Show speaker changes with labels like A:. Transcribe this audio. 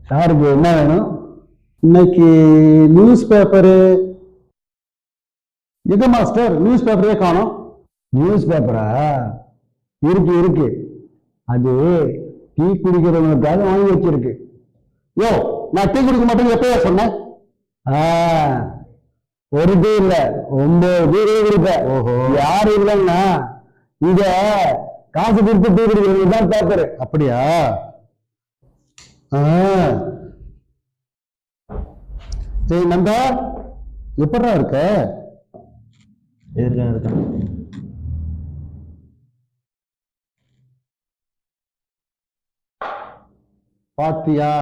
A: சாருக்கு என்ன வேணும்? இன்னைக்கு நியூஸ் பேப்பரு எது மாஸ்டர்? நியூஸ் பேப்பரே காணும். நியூஸ் பேப்பரா? இருக்கு இருக்கு. அது டீ குடிக்கிறவங்களுக்காக வாங்கி வச்சிருக்கு. யோ, நான் டீ குடிக்க மாட்டேங்க எப்பயா சொன்னேன்? ஒரு டீ இல்ல, 9 டீ குடிப்பேன். ஓஹோ, யாரு இல்லைன்னா இத காசு கொடுத்து டீ குடிக்கிறது தான் பேப்பரு. அப்படியா? சரி நந்தா, எப்படா இருக்க? இருக்கேன். பாத்தியா